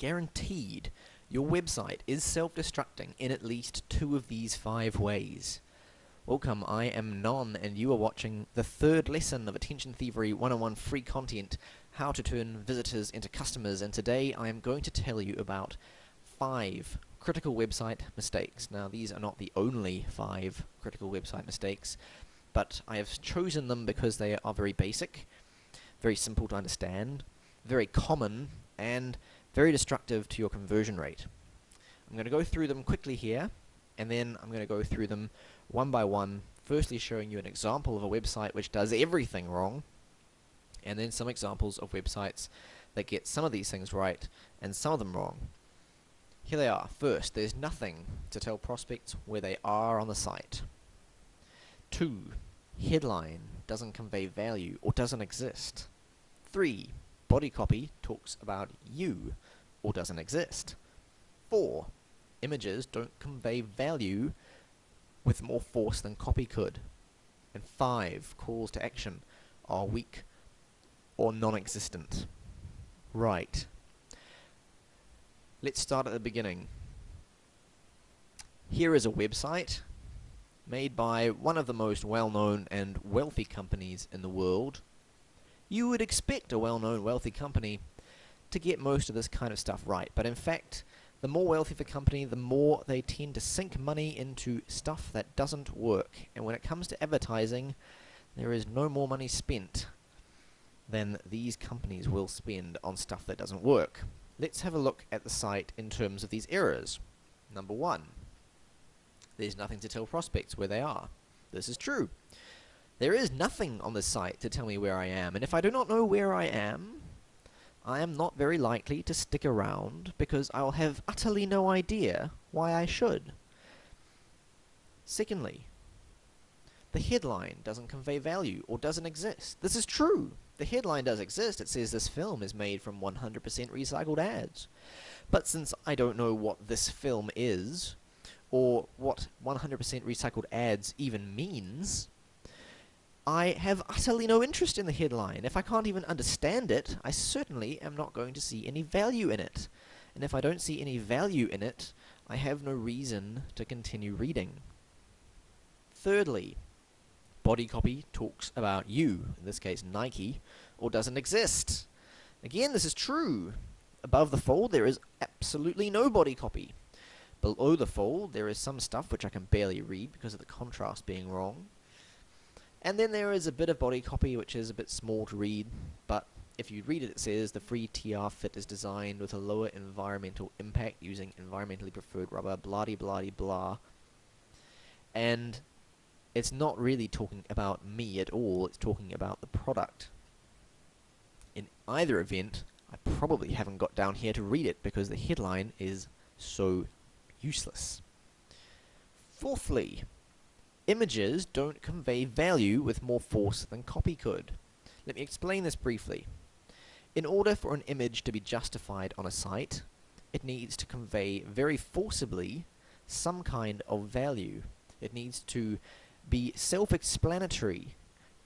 guaranteed your website is self-destructing in at least 2 of these 5 ways. Welcome, I am Non, and you are watching the 3rd lesson of Attention Thievery 101 free content, how to turn visitors into customers, and today I am going to tell you about 5 critical website mistakes. Now, these are not the only 5 critical website mistakes, but I have chosen them because they are very basic, very simple to understand, very common, and very destructive to your conversion rate. I'm going to go through them quickly here, and then I'm going to go through them one by one, firstly showing you an example of a website which does everything wrong, and then some examples of websites that get some of these things right and some of them wrong. Here they are. First, there's nothing to tell prospects where they are on the site. 2. Headline doesn't convey value or doesn't exist. 3. Body copy talks about you or doesn't exist. 4. Images don't convey value with more force than copy could. And 5. Calls to action are weak or non-existent. Right. Let's start at the beginning. Here is a website made by one of the most well-known and wealthy companies in the world. You would expect a well-known wealthy company to get most of this kind of stuff right, but in fact, the more wealthy the company, the more they tend to sink money into stuff that doesn't work. And when it comes to advertising, there is no more money spent than these companies will spend on stuff that doesn't work. Let's have a look at the site in terms of these errors. Number 1. There's nothing to tell prospects where they are. This is true. There is nothing on this site to tell me where I am, and if I do not know where I am not very likely to stick around because I will have utterly no idea why I should. Secondly, the headline doesn't convey value or doesn't exist. This is true. The headline does exist. It says this film is made from 100% recycled ads. But since I don't know what this film is, or what 100% recycled ads even means, I have utterly no interest in the headline. If I can't even understand it, I certainly am not going to see any value in it. And if I don't see any value in it, I have no reason to continue reading. Thirdly, body copy talks about you, in this case Nike, or doesn't exist. Again, this is true. Above the fold, there is absolutely no body copy. Below the fold, there is some stuff which I can barely read because of the contrast being wrong. And then there is a bit of body copy which is a bit small to read, but if you read it, it says the free TR fit is designed with a lower environmental impact using environmentally preferred rubber, blah-de-blah-de-blah. And it's not really talking about me at all, it's talking about the product. In either event, I probably haven't got down here to read it because the headline is so useless. Fourthly, images don't convey value with more force than copy could. Let me explain this briefly. In order for an image to be justified on a site, it needs to convey very forcibly some kind of value. It needs to be self-explanatory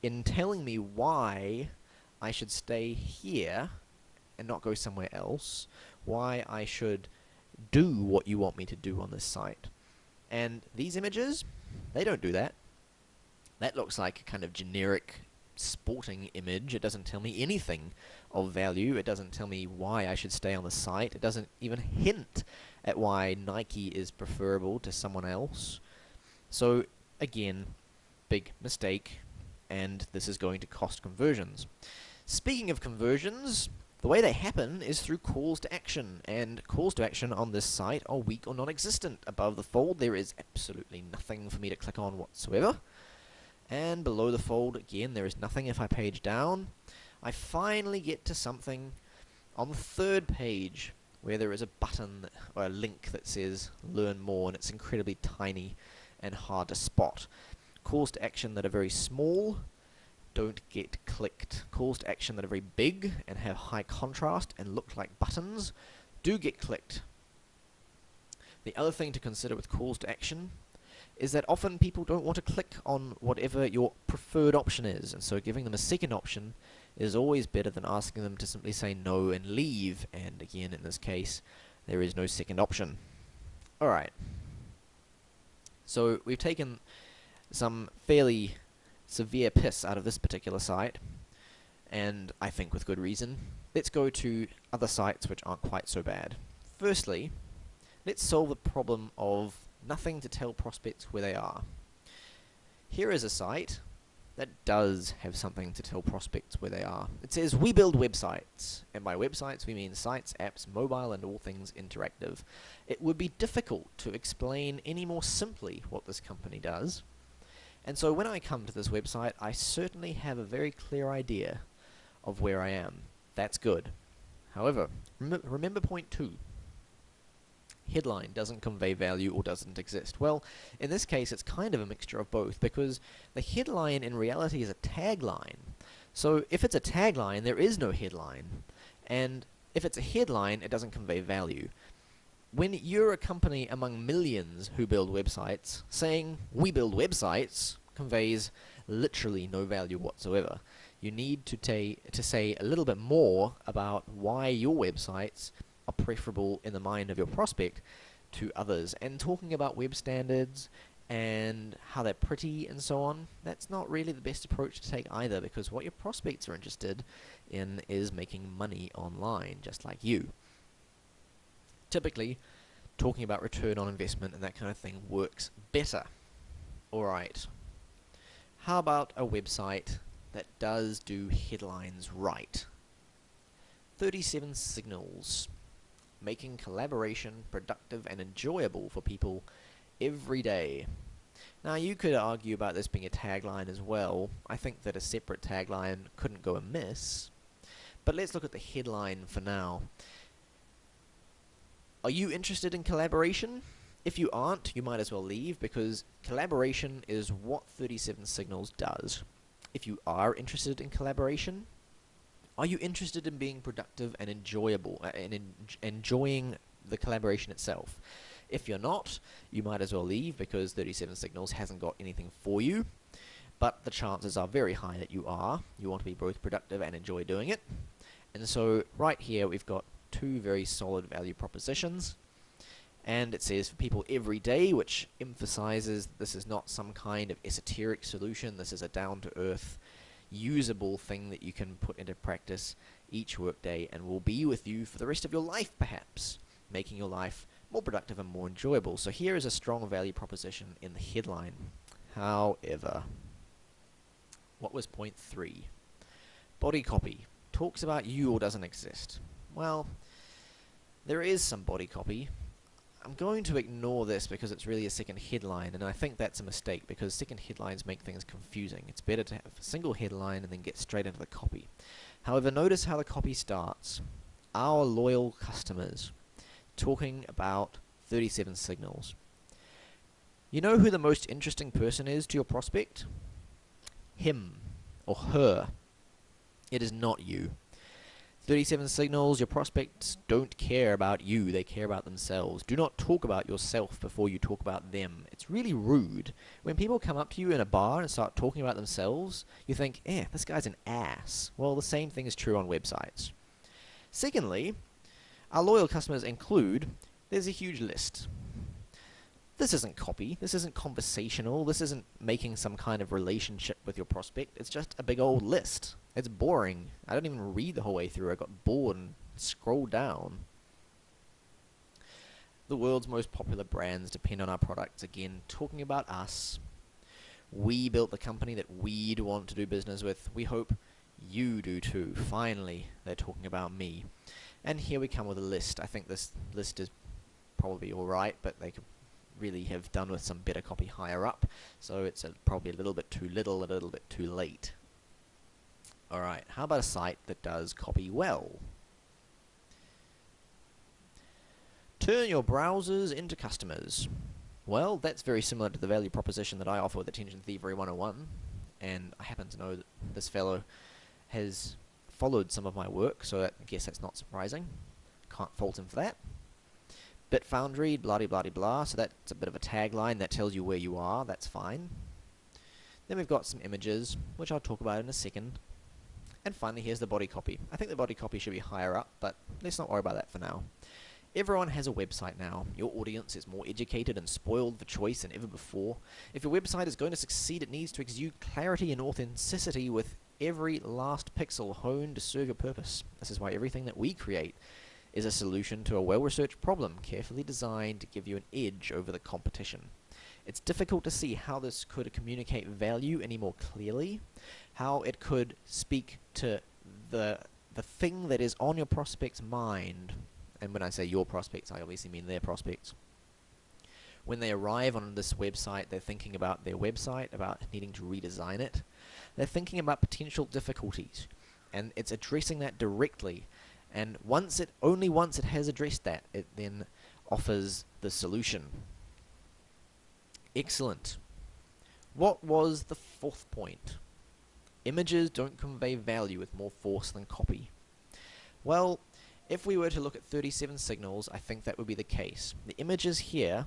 in telling me why I should stay here and not go somewhere else, why I should do what you want me to do on this site. And these images, they don't do that. That looks like a kind of generic sporting image. It doesn't tell me anything of value. It doesn't tell me why I should stay on the site. It doesn't even hint at why Nike is preferable to someone else. So, again, big mistake, and this is going to cost conversions. Speaking of conversions, the way they happen is through calls to action, and calls to action on this site are weak or non-existent. Above the fold, there is absolutely nothing for me to click on whatsoever. And below the fold, again, there is nothing if I page down. I finally get to something on the 3rd page where there is a button or a link that says Learn More, and it's incredibly tiny and hard to spot. Calls to action that are very small don't get clicked. Calls to action that are very big and have high contrast and look like buttons do get clicked. The other thing to consider with calls to action is that often people don't want to click on whatever your preferred option is, and so giving them a second option is always better than asking them to simply say no and leave, and again, in this case, there is no second option. Alright, so we've taken some fairly severe piss out of this particular site, and I think with good reason. Let's go to other sites which aren't quite so bad. Firstly, let's solve the problem of nothing to tell prospects where they are. Here is a site that does have something to tell prospects where they are. It says, we build websites, and by websites we mean sites, apps, mobile, and all things interactive. It would be difficult to explain any more simply what this company does, and so when I come to this website, I certainly have a very clear idea of where I am. That's good. However, remember point 2. Headline doesn't convey value or doesn't exist. Well, in this case, it's kind of a mixture of both, because the headline in reality is a tagline. So if it's a tagline, there is no headline. And if it's a headline, it doesn't convey value. When you're a company among millions who build websites, saying, we build websites, conveys literally no value whatsoever. You need to say a little bit more about why your websites are preferable in the mind of your prospect to others. And talking about web standards and how they're pretty and so on, that's not really the best approach to take either, because what your prospects are interested in is making money online, just like you. Typically, talking about return on investment and that kind of thing works better. Alright, how about a website that does do headlines right? 37 signals, making collaboration productive and enjoyable for people every day. Now, you could argue about this being a tagline as well. I think that a separate tagline couldn't go amiss, but let's look at the headline for now. Are you interested in collaboration? If you aren't, you might as well leave, because collaboration is what 37 Signals does. If you are interested in collaboration, are you interested in being productive and enjoyable, and enjoying the collaboration itself? If you're not, you might as well leave, because 37 Signals hasn't got anything for you, but the chances are very high that you are. You want to be both productive and enjoy doing it. And so right here we've got two very solid value propositions, and it says for people every day, which emphasizes this is not some kind of esoteric solution. This is a down-to-earth, usable thing that you can put into practice each workday and will be with you for the rest of your life, perhaps, making your life more productive and more enjoyable. So here is a strong value proposition in the headline. However, what was point 3? Body copy. Talks about you or doesn't exist. Well, there is some body copy. I'm going to ignore this because it's really a second headline, and I think that's a mistake, because second headlines make things confusing. It's better to have a single headline and then get straight into the copy. However, notice how the copy starts. Our loyal customers, talking about 37 Signals. You know who the most interesting person is to your prospect? Him or her. It is not you. 37 Signals, your prospects don't care about you, they care about themselves. Do not talk about yourself before you talk about them. It's really rude. When people come up to you in a bar and start talking about themselves, you think, this guy's an ass. Well, the same thing is true on websites. Secondly, our loyal customers include, there's a huge list. This isn't copy, this isn't conversational, this isn't making some kind of relationship with your prospect, it's just a big old list. It's boring. I don't even read the whole way through. I got bored and scrolled down. The world's most popular brands depend on our products. Again, talking about us. We built the company that we'd want to do business with. We hope you do too. Finally, they're talking about me. And here we come with a list. I think this list is probably alright, but they could really have done with some better copy higher up. So it's probably a little bit too little, a little bit too late. Alright, how about a site that does copy well? Turn your browsers into customers. Well, that's very similar to the value proposition that I offer with Attention Thievery 101, and I happen to know that this fellow has followed some of my work, so I guess that's not surprising. Can't fault him for that. Bitfoundry, blah-de-blah-de-blah, so that's a bit of a tagline that tells you where you are, that's fine. Then we've got some images, which I'll talk about in a second. And finally, here's the body copy. I think the body copy should be higher up, but let's not worry about that for now. Everyone has a website now. Your audience is more educated and spoiled for choice than ever before. If your website is going to succeed, it needs to exude clarity and authenticity with every last pixel honed to serve your purpose. This is why everything that we create is a solution to a well-researched problem, carefully designed to give you an edge over the competition. It's difficult to see how this could communicate value any more clearly, how it could speak to the thing that is on your prospect's mind. And when I say your prospects, I obviously mean their prospects. When they arrive on this website, they're thinking about their website, about needing to redesign it. They're thinking about potential difficulties, and it's addressing that directly. And only once it has addressed that, it then offers the solution. Excellent. What was the fourth point? Images don't convey value with more force than copy. Well, if we were to look at 37 signals, I think that would be the case. The images here,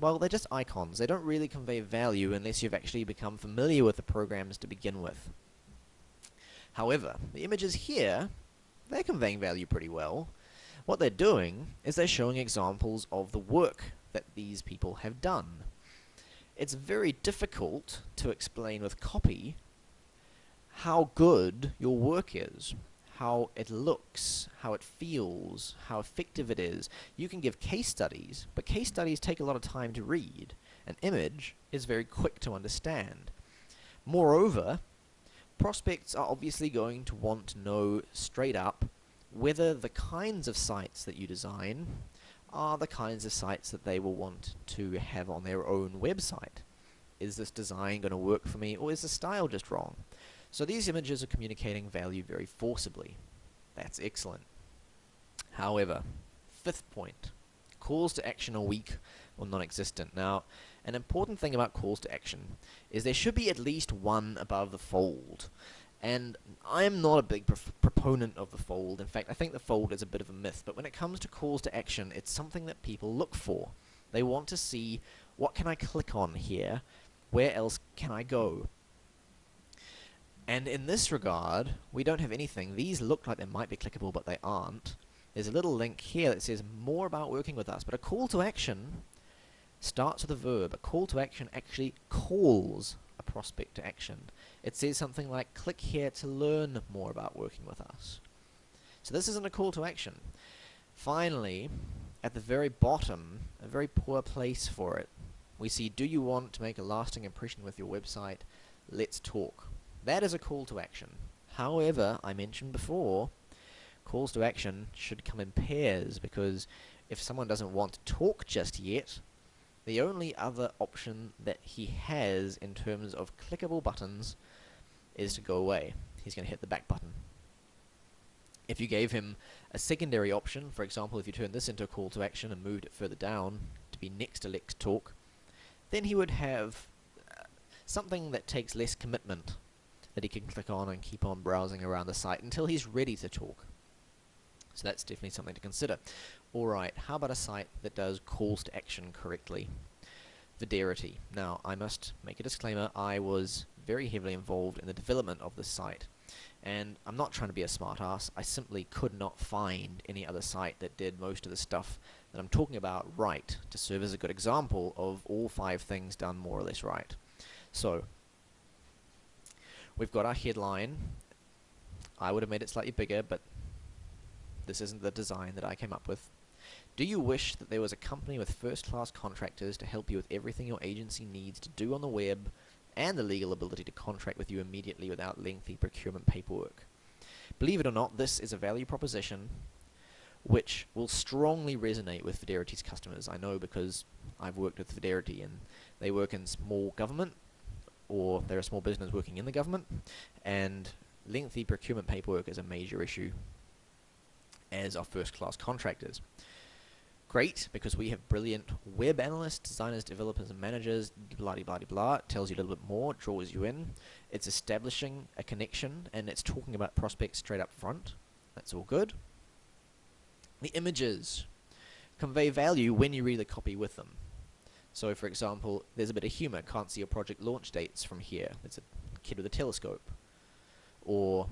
well, they're just icons. They don't really convey value unless you've actually become familiar with the programs to begin with. However, the images here, they're conveying value pretty well. What they're doing is they're showing examples of the work that these people have done. It's very difficult to explain with copy how good your work is, how it looks, how it feels, how effective it is. You can give case studies, but case studies take a lot of time to read. An image is very quick to understand. Moreover, prospects are obviously going to want to know straight up whether the kinds of sites that you design are the kinds of sites that they will want to have on their own website. Is this design going to work for me, or is the style just wrong? So these images are communicating value very forcibly. That's excellent. However, fifth point, calls to action are weak or non-existent. Now, an important thing about calls to action is there should be at least one above the fold. And I'm not a big proponent of the fold. In fact, I think the fold is a bit of a myth. But when it comes to calls to action, it's something that people look for. They want to see, what can I click on here? Where else can I go? And in this regard, we don't have anything. These look like they might be clickable, but they aren't. There's a little link here that says more about working with us. But a call to action starts with a verb. A call to action actually calls a prospect to action. It says something like, click here to learn more about working with us. So this isn't a call to action. Finally, at the very bottom, a very poor place for it, we see, do you want to make a lasting impression with your website? Let's talk. That is a call to action. However, I mentioned before, calls to action should come in pairs, because if someone doesn't want to talk just yet, the only other option that he has in terms of clickable buttons is to go away. He's going to hit the back button. If you gave him a secondary option, for example, if you turned this into a call to action and moved it further down to be next to Let's Talk, then he would have something that takes less commitment that he can click on and keep on browsing around the site until he's ready to talk. So that's definitely something to consider. Alright, how about a site that does calls to action correctly? Fidelity. Now, I must make a disclaimer, I was very heavily involved in the development of this site, and I'm not trying to be a smart-ass, I simply could not find any other site that did most of the stuff that I'm talking about right, to serve as a good example of all 5 things done more or less right. So, we've got our headline. I would have made it slightly bigger, but this isn't the design that I came up with. Do you wish that there was a company with first-class contractors to help you with everything your agency needs to do on the web, and the legal ability to contract with you immediately without lengthy procurement paperwork? Believe it or not, this is a value proposition which will strongly resonate with Fidelity's customers. I know because I've worked with Fidelity, and they work in small government, or they're a small business working in the government, and lengthy procurement paperwork is a major issue, as are first-class contractors. Great, because we have brilliant web analysts, designers, developers, and managers, blah, blah, blah, blah. It tells you a little bit more, draws you in. It's establishing a connection, and it's talking about prospects straight up front. That's all good. The images convey value when you read the copy with them. So, for example, there's a bit of humor. Can't see your project launch dates from here. There's a kid with a telescope. or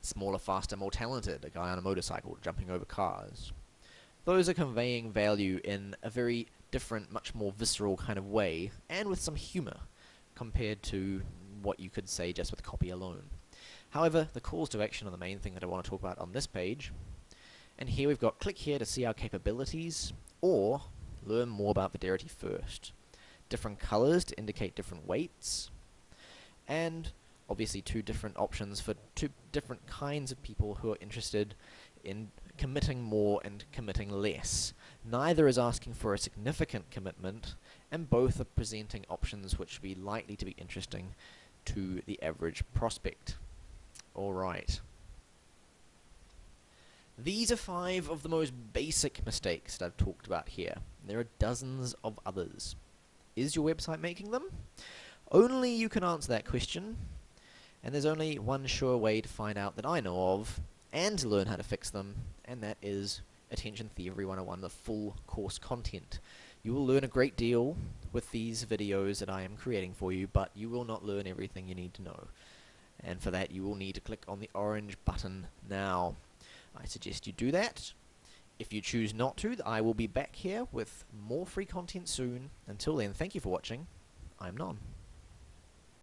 smaller, faster, more talented, a guy on a motorcycle jumping over cars. Those are conveying value in a very different, much more visceral kind of way, and with some humor, compared to what you could say just with copy alone. However, the calls to action are the main thing that I want to talk about on this page. And here we've got click here to see our capabilities, or learn more about Fidelity first. Different colors to indicate different weights, and obviously two different options for two different kinds of people who are interested in committing more and committing less. Neither is asking for a significant commitment, and both are presenting options which would be likely to be interesting to the average prospect. Alright. These are 5 of the most basic mistakes that I've talked about here. There are dozens of others. Is your website making them? Only you can answer that question, and there's only one sure way to find out that I know of, and to learn how to fix them, and that is Attention Theory 101, the full course content. You will learn a great deal with these videos that I am creating for you, but you will not learn everything you need to know. And for that, you will need to click on the orange button now. I suggest you do that. If you choose not to, I will be back here with more free content soon. Until then, thank you for watching. I'm Non.